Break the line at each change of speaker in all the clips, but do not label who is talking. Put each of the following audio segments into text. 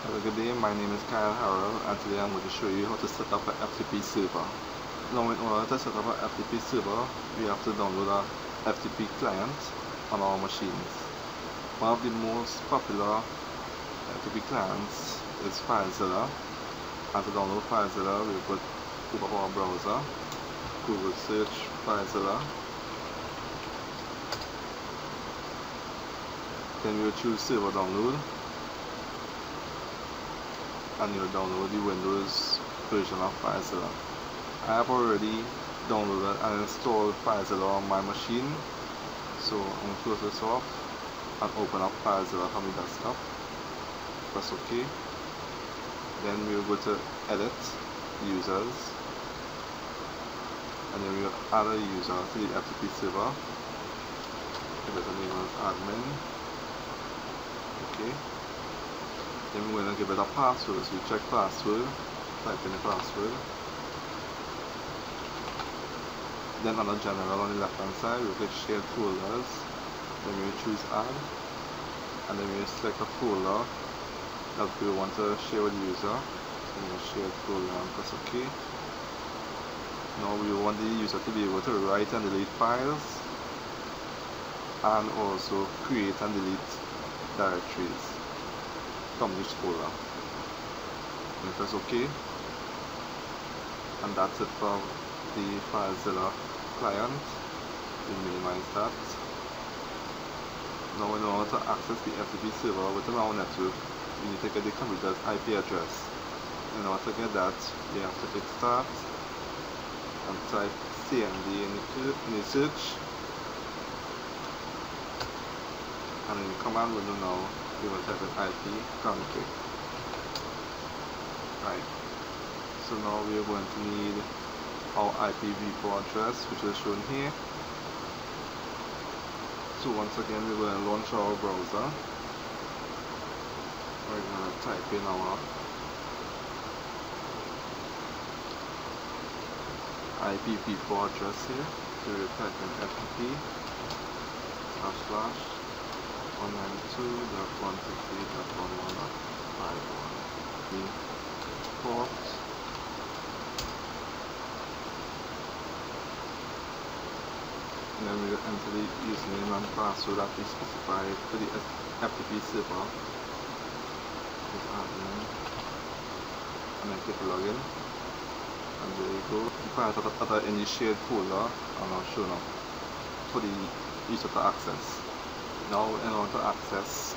Hello, good day. My name is Kyle Harrell, and today I'm going to show you how to set up an FTP server. Now, in order to set up an FTP server, we have to download a FTP client on our machines. One of the most popular FTP clients is Filezilla. And to download Filezilla, we put up our browser, Google search Filezilla. Then we will choose server download, and you'll download the Windows version of Filezilla. I have already downloaded and installed Filezilla on my machine, so I'm going to close this off and open up Filezilla from the desktop. Press OK. Then we will go to Edit Users, and then we will add a user to the FTP server. Give it a name as admin. Okay. Then we're going to give it a password, so we check password, type in the password. Then under general on the left hand side, we click shared folders. Then we choose add, and then we select a folder that we want to share with the user. So we share folder and press OK. Now we want the user to be able to write and delete files, and also create and delete directories from this folder. And press OK, and that's it for the Filezilla client. We minimize that. Now in order to access the FTP server within our network, we need to get the computer's IP address. In order to get that, you have to click start and type CMD in the search, and in the command window now we will type in IP config. Right. So now we are going to need our IPv4 address, which is shown here. So once again we're going to launch our browser. We're going to type in our IPv4 address here. So we'll type in FTP // 192.168.11.51. The port, and then we will enter the username and password that we specified for the FTP server. Just admin, and then click login, and there you go. The files that are in the shared folder are now shown up for the user to access. Now, in order to access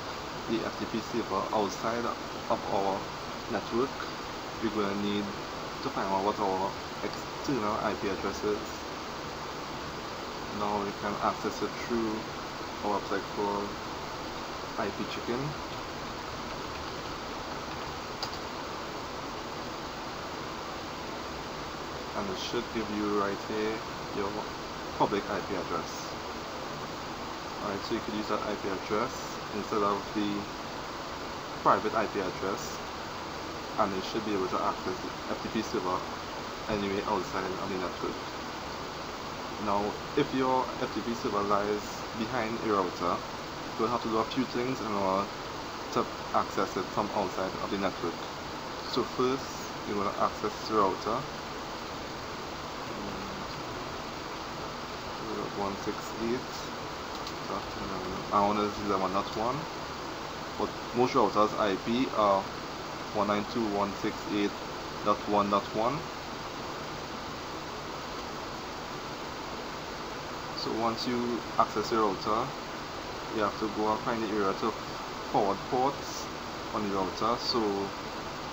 the FTP server outside of our network, we're going to need to find out what our external IP address is. Now we can access it through a website called IP Chicken. And it should give you right here your public IP address. Alright, so you could use that IP address instead of the private IP address, and you should be able to access the FTP server anywhere outside of the network. Now, if your FTP server lies behind a router, you'll have to do a few things in order to access it from outside of the network. So first, you're going to access the router. 168. I want to use 1.1, but most routers IP are 192.168.1.1. So once you access your router, you have to go and find the area to forward ports on the router. So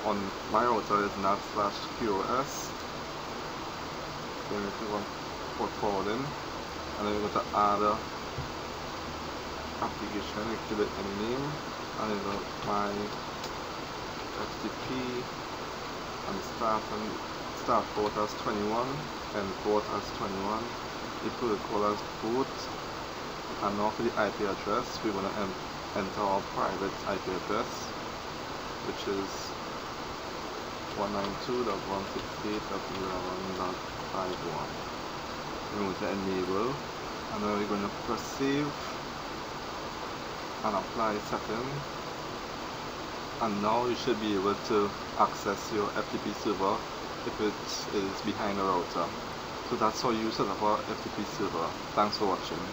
on my router is NAT/QoS. Then we click on port forwarding, and then we're going to add a application. You give it any name, and you go my FTP, and start port as 21, and port as 21, the protocol as port, and now for the IP address we're going to enter our private IP address, which is 192.168.11.51. We're going to enable, and then we're going to press save and apply setting. And now you should be able to access your FTP server if it is behind a router. So that's how you set up a FTP server. Thanks for watching.